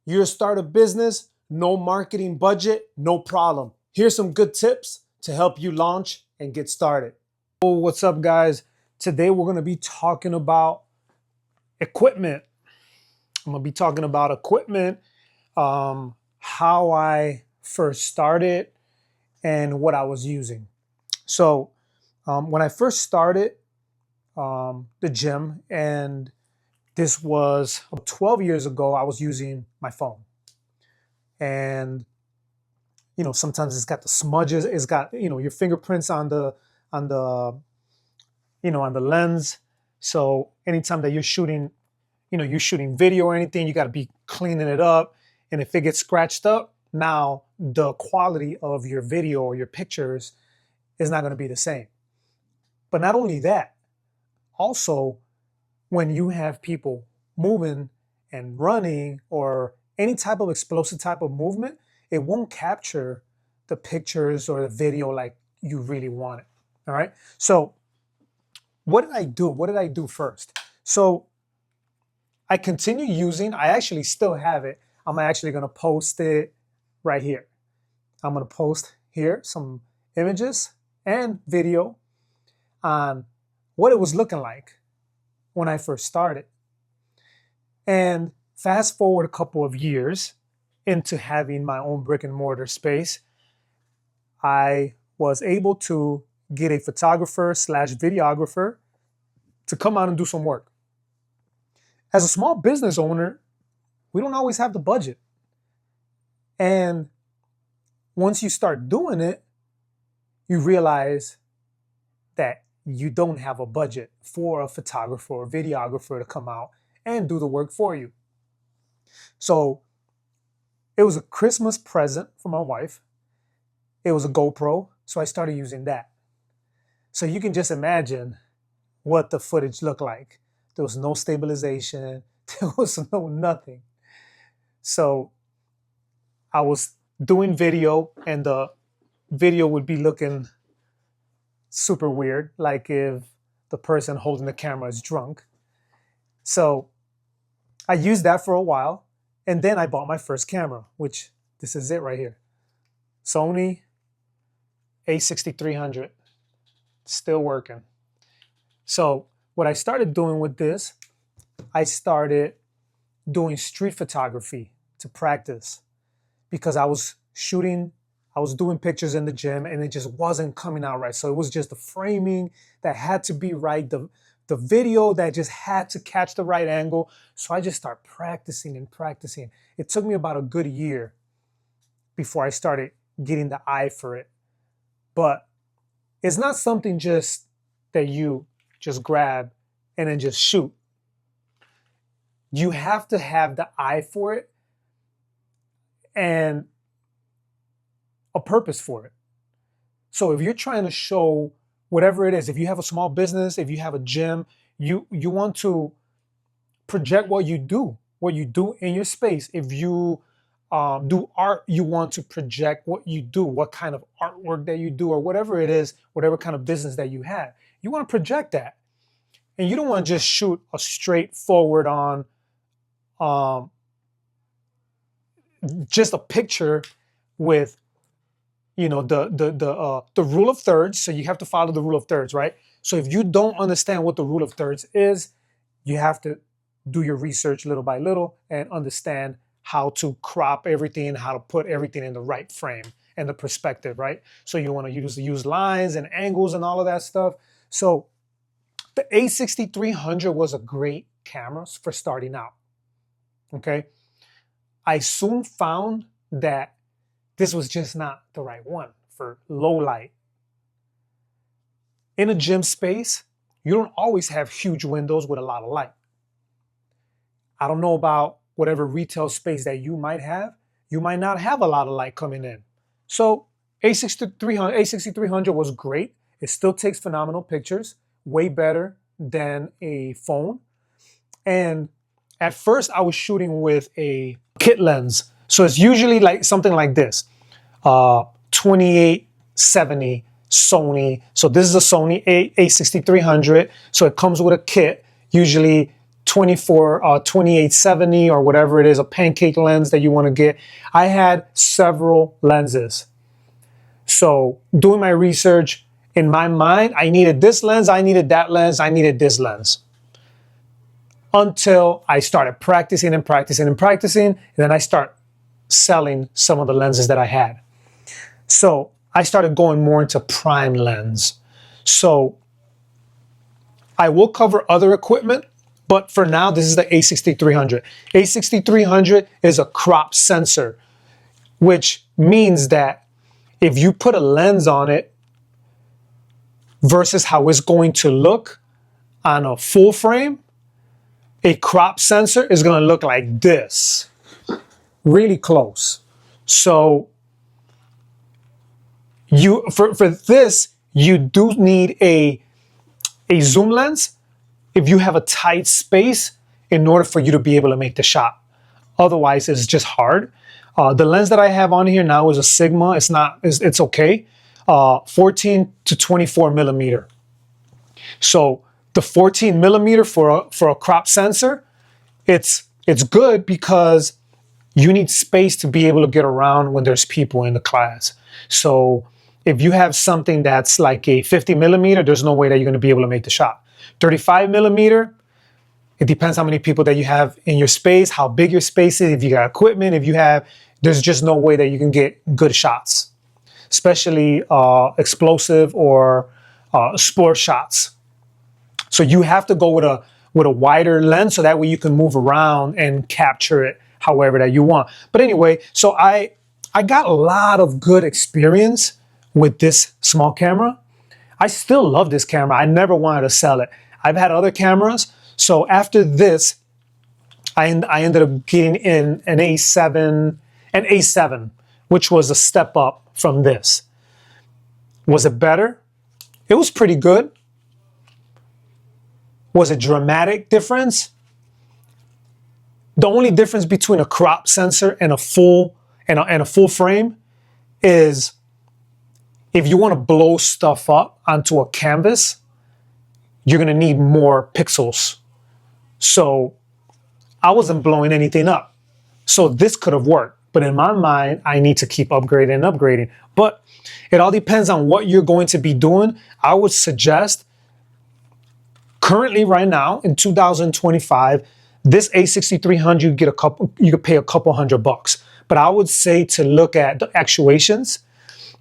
You start a business, no marketing budget, no problem. Here's some good tips to help you launch and get started. Oh, what's up, guys? Today we're going to be talking about equipment. I'm going to be talking about equipment, how I first started, and what I was using. So when I first started the gym, and this was 12 years ago, I was using my phone. And, you know, sometimes it's got the smudges, it's got, you know, your fingerprints on the lens. So anytime that you're shooting, you're shooting video or anything, you got to be cleaning it up. And if it gets scratched up, now the quality of your video or your pictures is not going to be the same. But not only that, also, when you have people moving and running or any type of explosive type of movement, it won't capture the pictures or the video like you really want it. All right. So what did I do? What did I do first? So I continue using, I actually still have it. I'm actually going to post it right here. I'm going to post here some images and video on what it was looking like when I first started. And fast forward a couple of years into having my own brick and mortar space, I was able to get a photographer / videographer to come out and do some work. As a small business owner, we don't always have the budget. And once you start doing it, you realize that you don't have a budget for a photographer or videographer to come out and do the work for you. So it was a Christmas present for my wife. It was a GoPro, so I started using that. So you can just imagine what the footage looked like. There was no stabilization, there was no nothing. So I was doing video, and the video would be looking super weird, like if the person holding the camera is drunk. So I used that for a while, and then I bought my first camera, which this is it right here. Sony a6300, still working. So what I started doing with this, I started doing street photography to practice, because I was doing pictures in the gym and it just wasn't coming out right. So it was just the framing that had to be right, the video that just had to catch the right angle. So I just started practicing and practicing. It took me about a good year before I started getting the eye for it. But it's not something just that you just grab and then just shoot. You have to have the eye for it and a purpose for it. So if you're trying to show whatever it is, if you have a small business, if you have a gym, you want to project what you do in your space. If you do art, you want to project what you do, what kind of artwork that you do, or whatever it is, whatever kind of business that you have. You want to project that. And you don't want to just shoot a straightforward on just a picture with, you know, the rule of thirds. So you have to follow the rule of thirds, right? So if you don't understand what the rule of thirds is, you have to do your research little by little and understand how to crop everything, how to put everything in the right frame and the perspective, right? So you want to use lines and angles and all of that stuff. So the A6300 was a great camera for starting out, okay? I soon found that this was just not the right one for low light. In a gym space, you don't always have huge windows with a lot of light. I don't know about whatever retail space that you might have. You might not have a lot of light coming in. So A6300 was great. It still takes phenomenal pictures, way better than a phone. And at first I was shooting with a kit lens. So it's usually like something like this, 2870 Sony. So this is a Sony A6300. So it comes with a kit, usually 2870 or whatever it is, a pancake lens that you want to get. I had several lenses. So doing my research, in my mind, I needed this lens, I needed that lens, I needed this lens. Until I started practicing and practicing and practicing, and then I start selling some of the lenses that I had. So I started going more into prime lens. So I will cover other equipment, but for now, this is the A6300. A6300 is a crop sensor, which means that if you put a lens on it versus how it's going to look on a full frame, a crop sensor is going to look like this, really close. So for this, you do need a zoom lens if you have a tight space in order for you to be able to make the shot. Otherwise, it's just hard. The lens that I have on here now is a Sigma. It's okay. 14 to 24 millimeter. So the 14 millimeter for a crop sensor, it's good because you need space to be able to get around when there's people in the class. So if you have something that's like a 50 millimeter, there's no way that you're going to be able to make the shot. 35 millimeter, it depends how many people that you have in your space, how big your space is, if you got equipment, there's just no way that you can get good shots, especially explosive or sport shots. So you have to go with a wider lens so that way you can move around and capture it however that you want. But anyway, so I got a lot of good experience with this small camera. I still love this camera. I never wanted to sell it. I've had other cameras. So after this, I ended up getting in an A7, which was a step up from this. Was it better? It was pretty good. Was it dramatic difference? The only difference between a crop sensor and a full frame is if you want to blow stuff up onto a canvas, you're going to need more pixels. So I wasn't blowing anything up. So this could have worked. But in my mind, I need to keep upgrading and upgrading. But it all depends on what you're going to be doing. I would suggest currently right now in 2025, this A6300 you could pay a couple $100. But I would say to look at the actuations.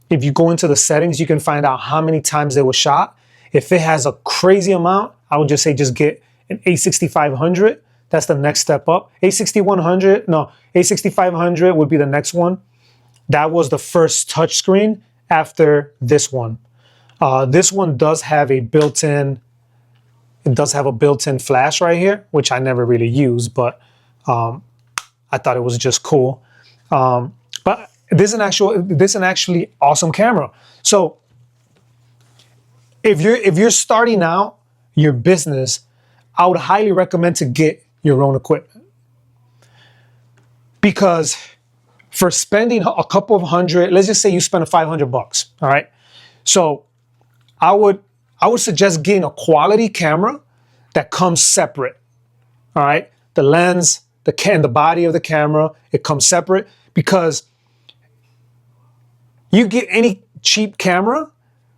If you go into the settings, you can find out how many times they were shot. If it has a crazy amount, I would just say just get an A6500. That's the next step up. A6500 would be the next one. That was the first touchscreen after this one. This one does have a built-in flash right here, which I never really used, but I thought it was just cool. But this is an actually awesome camera. So if you're starting out your business, I would highly recommend to get your own equipment, because for spending a couple of hundred, let's just say you spend $500, all right? So I would suggest getting a quality camera that comes separate, all right? The lens, the body of the camera, it comes separate, because you get any cheap camera,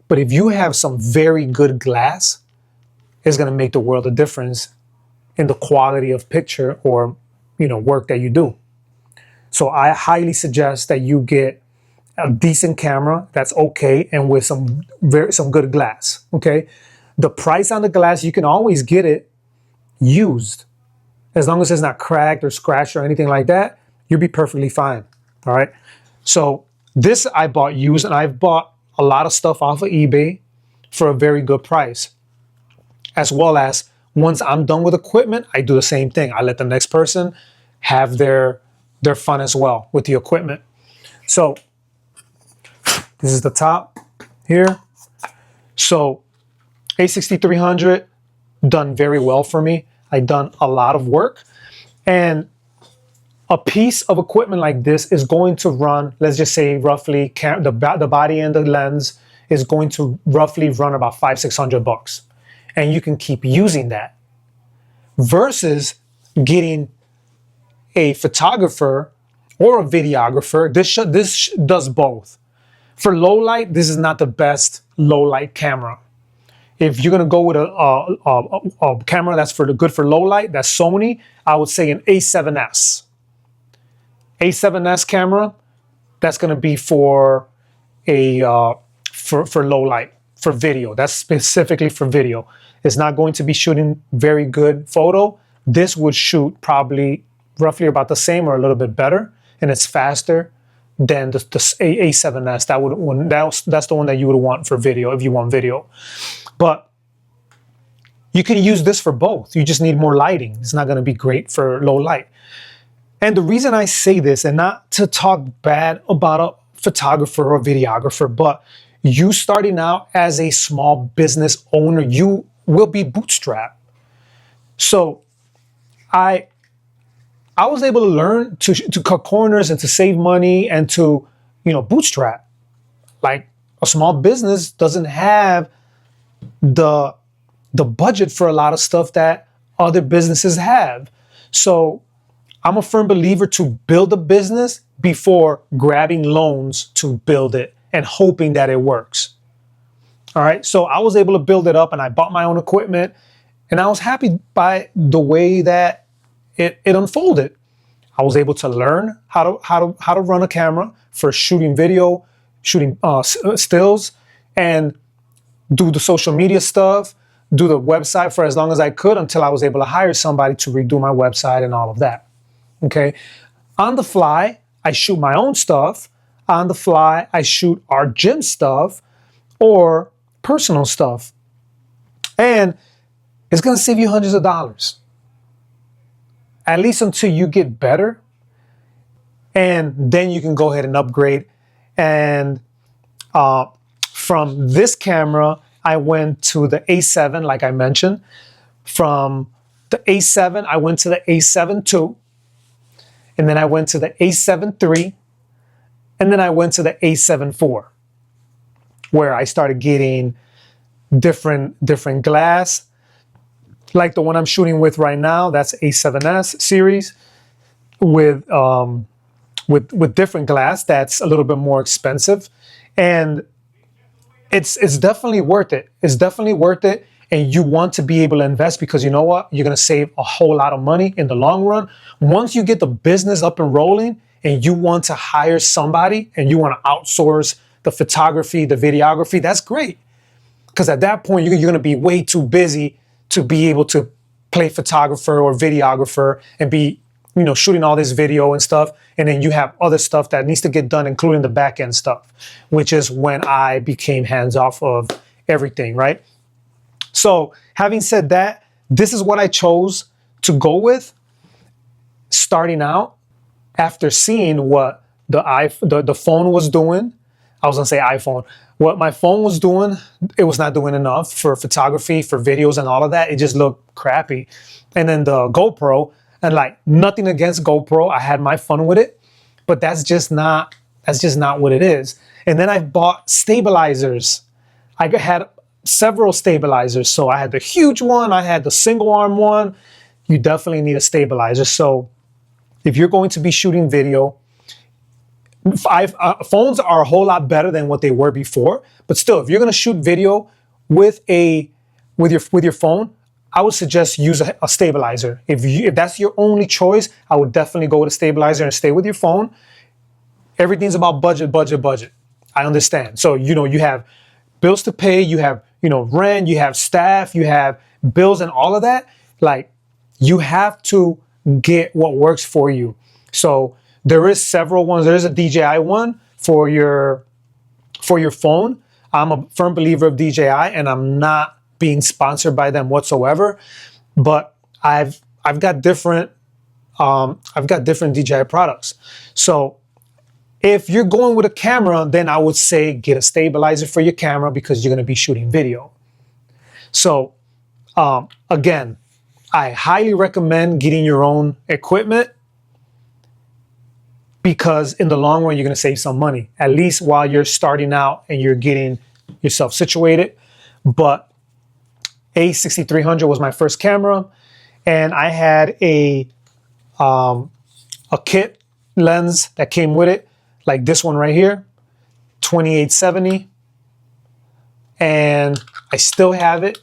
but if you have some very good glass, it's going to make the world of difference in the quality of picture or work that you do. So I highly suggest that you get a decent camera that's okay and with some good glass. Okay, the price on the glass, you can always get it used, as long as it's not cracked or scratched or anything like that. You'll be perfectly fine. All right. So this I bought used, and I've bought a lot of stuff off of eBay for a very good price. As well as once I'm done with equipment, I do the same thing. I let the next person have their fun as well with the equipment. So this is the top here. So A6300 done very well for me. I done a lot of work, and a piece of equipment like this is going to run, let's just say roughly, the body and the lens is going to roughly run about $500-600, and you can keep using that. versus getting a photographer or a videographer. This does both. For low light, this is not the best low light camera. If you're gonna go with a camera that's good for low light, that's Sony, I would say an A7S. A7S camera, that's gonna be for a for low light, for video. That's specifically for video. It's not going to be shooting very good photo. This would shoot probably roughly about the same or a little bit better, and it's faster than the A7S. That's the one that you would want for video if you want video. But you can use this for both. You just need more lighting. It's not going to be great for low light. And the reason I say this, and not to talk bad about a photographer or videographer, but you starting out as a small business owner, you will be bootstrapped. So I was able to learn to cut corners and to save money and to, bootstrap. Like, a small business doesn't have the budget for a lot of stuff that other businesses have. So I'm a firm believer to build a business before grabbing loans to build it and hoping that it works. All right, so I was able to build it up, and I bought my own equipment, and I was happy by the way that it unfolded. I was able to learn how to run a camera for shooting video, shooting stills, and do the social media stuff, do the website for as long as I could until I was able to hire somebody to redo my website and all of that. Okay, on the fly, I shoot my own stuff. On the fly, I shoot our gym stuff or personal stuff. And it's gonna save you hundreds of dollars. At least until you get better. And then you can go ahead and upgrade. And from this camera, I went to the A7, like I mentioned. From the A7, I went to the A7 II. And then I went to the A7 III. And then I went to the A7 IV, where I started getting different glass. Like the one I'm shooting with right now, that's A7S series with different glass that's a little bit more expensive. And it's definitely worth it. It's definitely worth it. And you want to be able to invest because you know what? You're going to save a whole lot of money in the long run. Once you get the business up and rolling and you want to hire somebody and you want to outsource the photography, the videography, that's great. Because at that point, you're going to be way too busy to be able to play photographer or videographer and be, shooting all this video and stuff. And then you have other stuff that needs to get done, including the back end stuff, which is when I became hands off of everything, right? So having said that, this is what I chose to go with starting out after seeing what the phone was doing. I was gonna say iPhone. What my phone was doing, it was not doing enough for photography, for videos and all of that. It just looked crappy. And then the GoPro, and like nothing against GoPro, I had my fun with it, but that's just not what it is. And then I bought stabilizers. I had several stabilizers. So I had the huge one, I had the single arm one. You definitely need a stabilizer. So if you're going to be shooting video, phones are a whole lot better than what they were before. But still, if you're going to shoot video with your phone, I would suggest use a stabilizer. If that's your only choice, I would definitely go with a stabilizer and stay with your phone. Everything's about budget. I understand. So you have bills to pay, you have rent, you have staff, you have bills and all of that. Like, you have to get what works for you. So there is several ones. There is a DJI one for your phone. I'm a firm believer of DJI, and I'm not being sponsored by them whatsoever. But I've got different DJI products. So if you're going with a camera, then I would say get a stabilizer for your camera because you're going to be shooting video. So again, I highly recommend getting your own equipment because in the long run, you're going to save some money, at least while you're starting out and you're getting yourself situated. But A6300 was my first camera, and I had a kit lens that came with it, like this one right here, 2870, and I still have it.